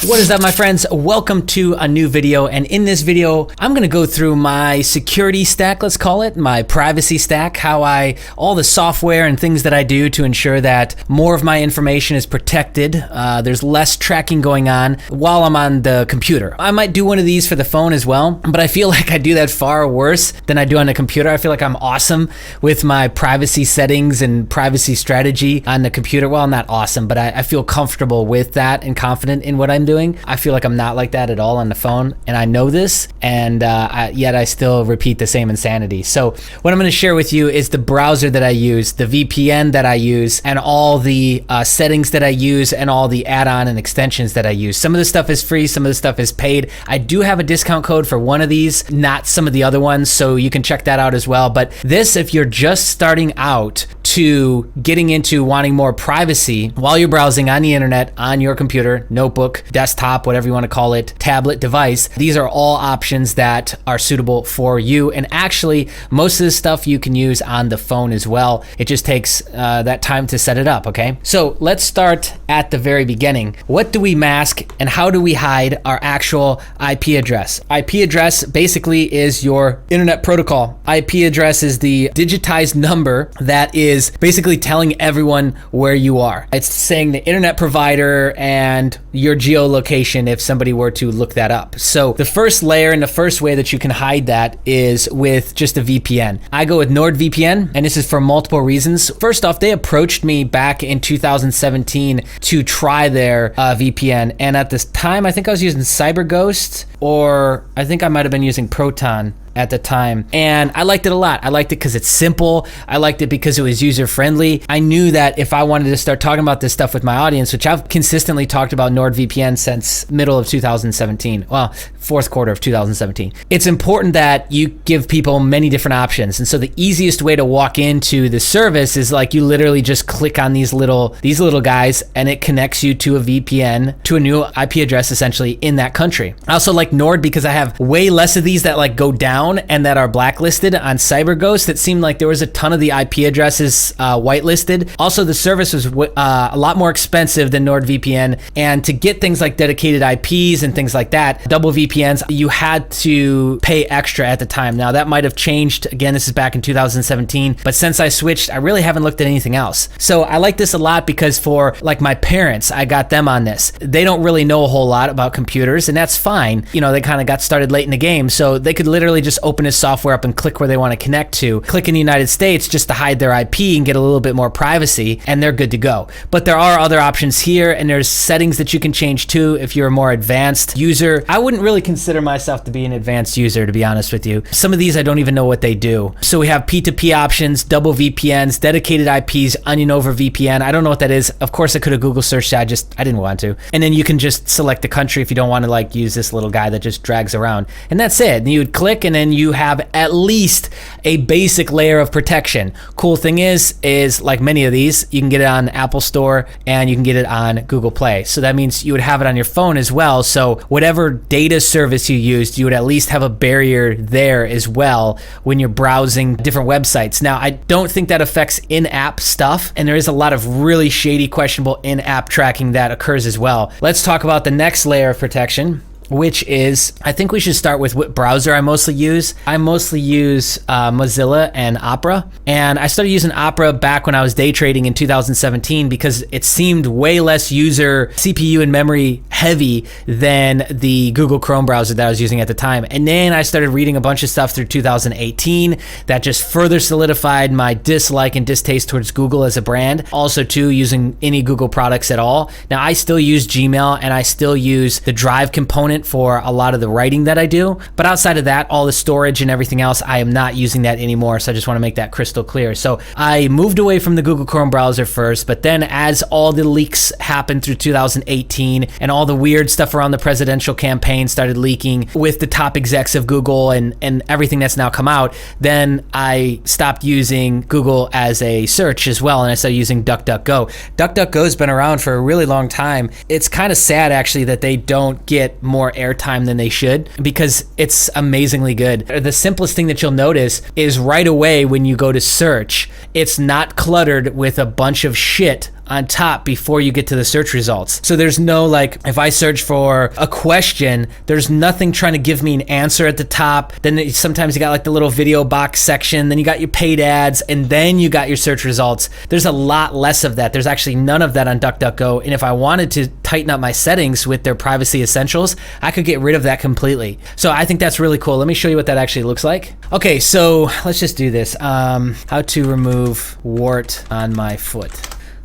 What is up, my friends? Welcome to a new video, and in this video I'm gonna go through my security stack, let's call it, my privacy stack, all the software and things that I do to ensure that more of my information is protected. There's less tracking going on while I'm on the computer. I might do one of these for the phone as well, but I feel like I do that far worse than I do on the computer. I feel like I'm awesome with my privacy settings and privacy strategy on the computer. Well, not awesome, but I feel comfortable with that and confident in what I'm doing. I feel like I'm not like that at all on the phone, and I know this, and yet I still repeat the same insanity. So what I'm going to share with you is the browser that I use, the VPN that I use, and all the settings that I use, and all the add-on and extensions that I use. Some of the stuff is free, some of the stuff is paid. I do have a discount code for one of these, not some of the other ones, so you can check that out as well. But this, if you're just starting out to getting into wanting more privacy while you're browsing on the internet, on your computer, notebook, desktop, whatever you want to call it, tablet, device, these are all options that are suitable for you. And actually, most of this stuff you can use on the phone as well. It just takes that time to set it up, okay? So let's start at the very beginning. What do we mask and how do we hide our actual IP address? IP address basically is your internet protocol. IP address is the digitized number that is basically telling everyone where you are. It's saying the internet provider and your geolocation if somebody were to look that up. So the first layer and the first way that you can hide that is with just a VPN. I go with NordVPN, and this is for multiple reasons. First off, they approached me back in 2017 to try their VPN, and at this time I think I was using CyberGhost, or I think I might have been using Proton at the time, and I liked it a lot. I liked it because it's simple. I liked it because it was user-friendly. I knew that if I wanted to start talking about this stuff with my audience, which I've consistently talked about NordVPN since middle of 2017, well, fourth quarter of 2017, it's important that you give people many different options. And so the easiest way to walk into the service is like you literally just click on these little guys, and it connects you to a VPN, to a new IP address essentially in that country. I also like Nord because I have way less of these that like go down and that are blacklisted on CyberGhost. It seemed like there was a ton of the IP addresses whitelisted. Also, the service was a lot more expensive than NordVPN, and to get things like dedicated IPs and things like that, double VPNs, you had to pay extra at the time. Now that might have changed. Again, this is back in 2017, but since I switched, I really haven't looked at anything else. So I like this a lot because for like my parents, I got them on this. They don't really know a whole lot about computers, and that's fine. You know, they kind of got started late in the game, so they could literally just open his software up and click where they want to connect to, click in the United States just to hide their IP and get a little bit more privacy, and they're good to go. But there are other options here, and there's settings that you can change too if you're a more advanced user. I wouldn't really consider myself to be an advanced user, to be honest with you. Some of these I don't even know what they do. So we have P2P options, double VPNs, dedicated IPs, onion over VPN. I don't know what that is. Of course I could have Google searched that, I didn't want to. And then you can just select the country if you don't want to like use this little guy that just drags around. And that's it. And you would click, and then you have at least a basic layer of protection. Cool thing is like many of these, you can get it on Apple Store and you can get it on Google Play. So that means you would have it on your phone as well. So whatever data service you used, you would at least have a barrier there as well when you're browsing different websites. Now, I don't think that affects in-app stuff, and there is a lot of really shady, questionable in-app tracking that occurs as well. Let's talk about the next layer of protection, which is, I think we should start with what browser I mostly use. I mostly use Mozilla and Opera, and I started using Opera back when I was day trading in 2017 because it seemed way less user CPU and memory heavy than the Google Chrome browser that I was using at the time. And then I started reading a bunch of stuff through 2018 that just further solidified my dislike and distaste towards Google as a brand. Also too, using any Google products at all. Now I still use Gmail, and I still use the Drive component for a lot of the writing that I do, but outside of that, all the storage and everything else, I am not using that anymore. So I just want to make that crystal clear. So I moved away from the Google Chrome browser first, but then as all the leaks happened through 2018 and all the weird stuff around the presidential campaign started leaking with the top execs of Google and everything that's now come out, then I stopped using Google as a search as well, and I started using DuckDuckGo. DuckDuckGo's been around for a really long time. It's kind of sad actually that they don't get more more airtime than they should because it's amazingly good. The simplest thing that you'll notice is right away when you go to search, it's not cluttered with a bunch of shit on top before you get to the search results. So there's no like, if I search for a question, there's nothing trying to give me an answer at the top. Then sometimes you got like the little video box section, then you got your paid ads, and then you got your search results. There's a lot less of that. There's actually none of that on DuckDuckGo. And if I wanted to tighten up my settings with their privacy essentials, I could get rid of that completely. So I think that's really cool. Let me show you what that actually looks like. Okay, so let's just do this. How to remove wart on my foot.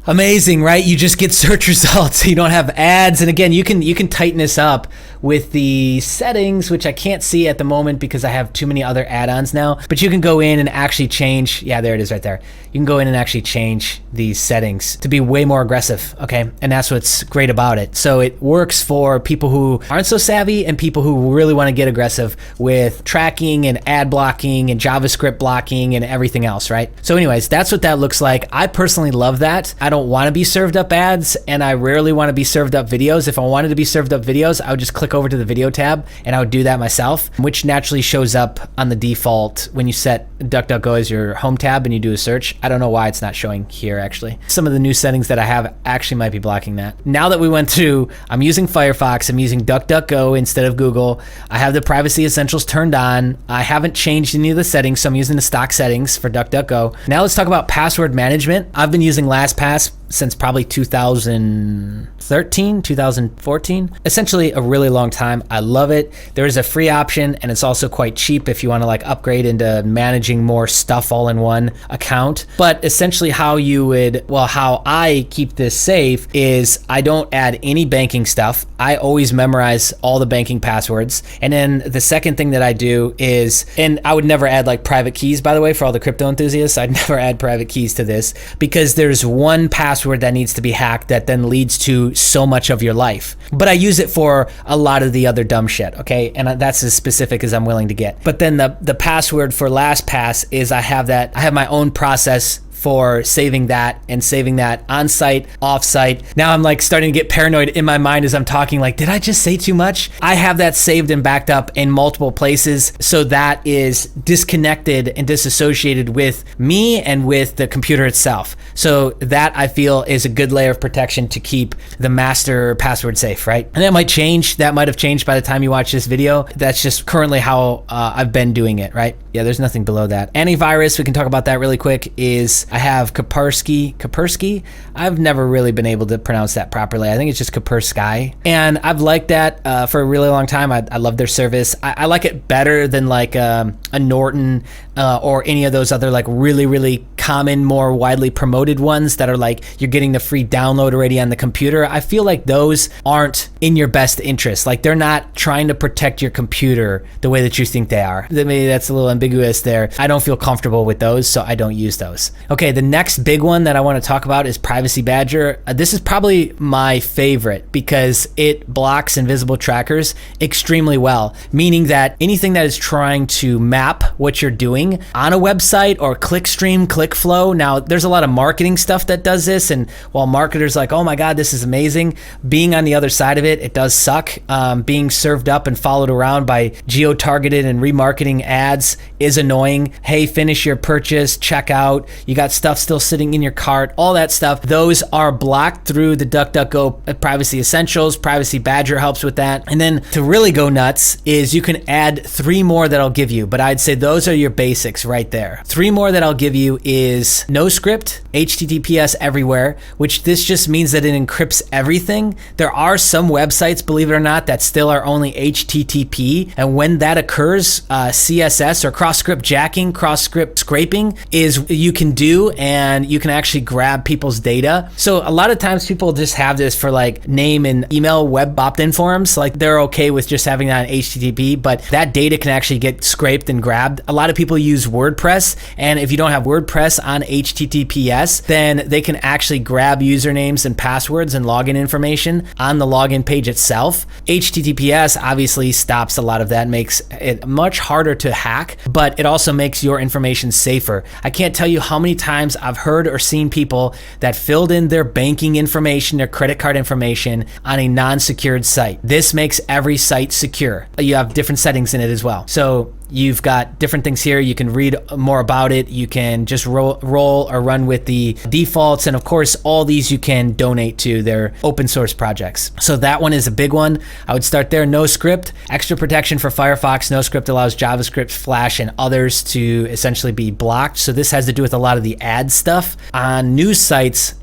Amazing, right? You just get search results. You don't have ads. And again, you can tighten this up with the settings, which I can't see at the moment because I have too many other add-ons now. But you can go in and actually change. Yeah, there it is right there. You can go in and actually change these settings to be way more aggressive, okay? And that's what's great about it. So it works for people who aren't so savvy and people who really want to get aggressive with tracking and ad blocking and JavaScript blocking and everything else, right? So anyways, that's what that looks like. I personally love that. I don't want to be served up ads, and I rarely want to be served up videos. If I wanted to be served up videos, I would just click over to the video tab and I would do that myself, which naturally shows up on the default when you set DuckDuckGo as your home tab and you do a search. I don't know why it's not showing here actually. Some of the new settings that I have actually might be blocking that. Now that we went through, I'm using Firefox, I'm using DuckDuckGo instead of Google. I have the privacy essentials turned on. I haven't changed any of the settings, so I'm using the stock settings for DuckDuckGo. Now let's talk about password management. I've been using LastPass since probably 2013, 2014, essentially a really long time. I love it. There is a free option and it's also quite cheap if you want to like upgrade into managing more stuff all in one account. But essentially how I keep this safe is I don't add any banking stuff. I always memorize all the banking passwords. And then the second thing that I do is, and I would never add like private keys, by the way, for all the crypto enthusiasts, I'd never add private keys to this because there's one password that needs to be hacked that then leads to so much of your life. But I use it for a lot of the other dumb shit, okay? And that's as specific as I'm willing to get. But then the password for LastPass is I have my own process for saving that and saving that on site, off site. Now I'm like starting to get paranoid in my mind as I'm talking, like, did I just say too much? I have that saved and backed up in multiple places. So that is disconnected and disassociated with me and with the computer itself. So that I feel is a good layer of protection to keep the master password safe, right? And that might change. That might have changed by the time you watch this video. That's just currently how I've been doing it, right? Yeah, there's nothing below that. Antivirus, we can talk about that really quick, is I have Kaspersky. I've never really been able to pronounce that properly. I think it's just Kaspersky. And I've liked that for a really long time. I love their service. I like it better than like a Norton or any of those other like really, really common, more widely promoted ones that are like you're getting the free download already on the computer. I feel like those aren't in your best interest. Like they're not trying to protect your computer the way that you think they are. Maybe that's a little ambiguous there. I don't feel comfortable with those, so I don't use those. Okay, the next big one that I want to talk about is Privacy Badger. This is probably my favorite because it blocks invisible trackers extremely well, meaning that anything that is trying to map what you're doing on a website or clickstream, ClickFlow. Now, there's a lot of marketing stuff that does this, and while marketers are like, oh my God, this is amazing, being on the other side of it, it does suck. Being served up and followed around by geo-targeted and remarketing ads is annoying. Hey, finish your purchase, check out, you got stuff still sitting in your cart, all that stuff. Those are blocked through the DuckDuckGo Privacy Essentials. Privacy Badger helps with that. And then to really go nuts is you can add 3 more that I'll give you, but I'd say those are your basics right there. 3 more that I'll give you is no script, HTTPS everywhere, which this just means that it encrypts everything. There are some websites, believe it or not, that still are only HTTP. And when that occurs, CSS or cross-script jacking, cross-script scraping is you can do, and you can actually grab people's data. So a lot of times people just have this for like name and email web opt-in forms. Like they're okay with just having that on HTTP, but that data can actually get scraped and grabbed. A lot of people use WordPress, and if you don't have WordPress on HTTPS, then they can actually grab usernames and passwords and login information on the login page itself. HTTPS obviously stops a lot of that, makes it much harder to hack, but it also makes your information safer. I can't tell you how many times I've heard or seen people that filled in their banking information, their credit card information on a non-secured site. This makes every site secure. You have different settings in it as well. So You've got different things here. You can read more about it. You can just roll or run with the defaults. And of course, all these you can donate to their open source projects. So that one is a big one. I would start there. NoScript, extra protection for Firefox. NoScript allows JavaScript, Flash, and others to essentially be blocked. So this has to do with a lot of the ad stuff on news sites.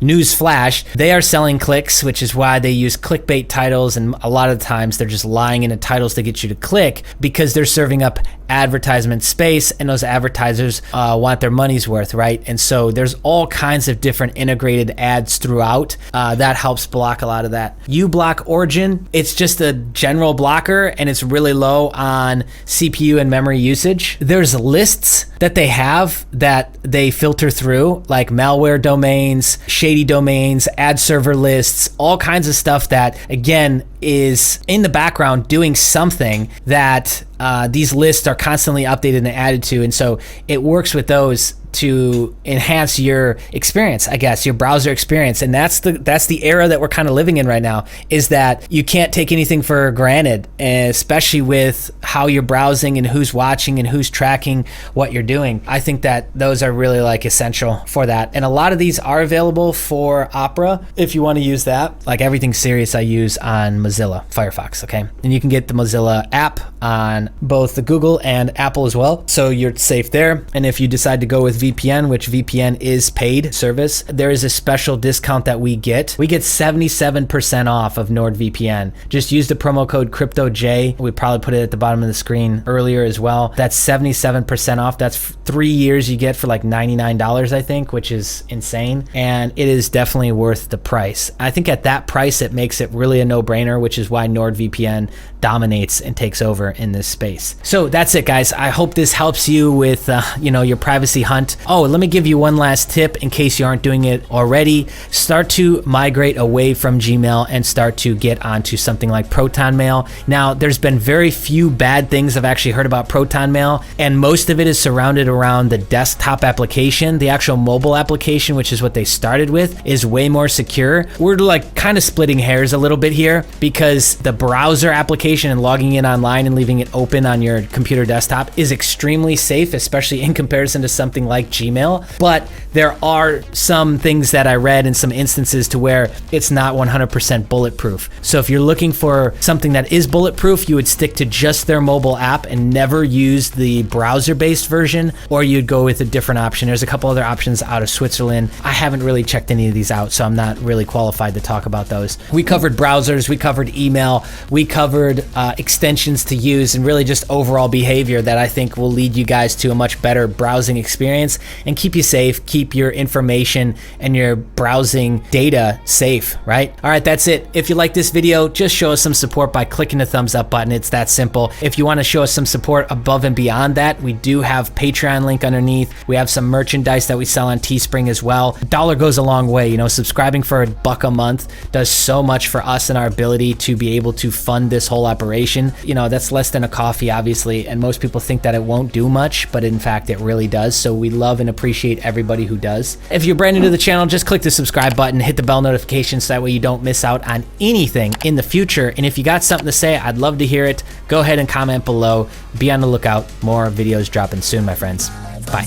Newsflash, they are selling clicks, which is why they use clickbait titles, and a lot of times they're just lying into titles to get you to click because they're serving up advertisement space, and those advertisers want their money's worth, right? And so there's all kinds of different integrated ads throughout that helps block a lot of that. uBlock Origin, it's just a general blocker, and it's really low on CPU and memory usage. There's lists that they have that they filter through, like malware domains, shady domains, ad server lists, all kinds of stuff that, again, is in the background doing something that these lists are constantly updated and added to. And so it works with those to enhance your experience, I guess, your browser experience. And that's the era that we're kind of living in right now, is that you can't take anything for granted, especially with how you're browsing and who's watching and who's tracking what you're doing. I think that those are really like essential for that. And a lot of these are available for Opera if you want to use that. Like everything serious I use on Mozilla Firefox, okay? And you can get the Mozilla app on both the Google and Apple as well. So you're safe there. And if you decide to go with VPN, which VPN is paid service, there is a special discount that we get. We get 77% off of NordVPN. Just use the promo code CryptoJ. We probably put it at the bottom of the screen earlier as well. That's 77% off. That's 3 years you get for like $99, I think, which is insane. And it is definitely worth the price. I think at that price, it makes it really a no-brainer, which is why NordVPN dominates and takes over in this space. So that's it, guys. I hope this helps you with your privacy hunt. Oh, let me give you one last tip in case you aren't doing it already. Start to migrate away from Gmail and start to get onto something like ProtonMail. Now, there's been very few bad things I've actually heard about ProtonMail, and most of it is surrounded around the desktop application. The actual mobile application, which is what they started with, is way more secure. We're like kind of splitting hairs a little bit here because the browser application and logging in online and leaving it open on your computer desktop is extremely safe, especially in comparison to something like Gmail. But there are some things that I read in some instances to where it's not 100% bulletproof. So if you're looking for something that is bulletproof, you would stick to just their mobile app and never use the browser-based version, or you'd go with a different option. There's a couple other options out of Switzerland. I haven't really checked any of these out, so I'm not really qualified to talk about those. We covered browsers, we covered email, we covered extensions to use, and really just overall behavior that I think will lead you guys to a much better browsing experience and keep you safe, keep your information and your browsing data safe, right? All right, that's it. If you like this video, just show us some support by clicking the thumbs up button. It's that simple. If you want to show us some support above and beyond that, we do have Patreon link underneath. We have some merchandise that we sell on Teespring as well. $1 goes a long way. Subscribing for $1 a month does so much for us and our ability to be able to fund this whole operation. That's less than a coffee, obviously, and most people think that it won't do much, but in fact, it really does. So we love and appreciate everybody who does. If you're brand new to the channel, just click the subscribe button, hit the bell notification so that way you don't miss out on anything in the future. And if you got something to say, I'd love to hear it. Go ahead and comment below. Be on the lookout. More videos dropping soon, my friends. Bye.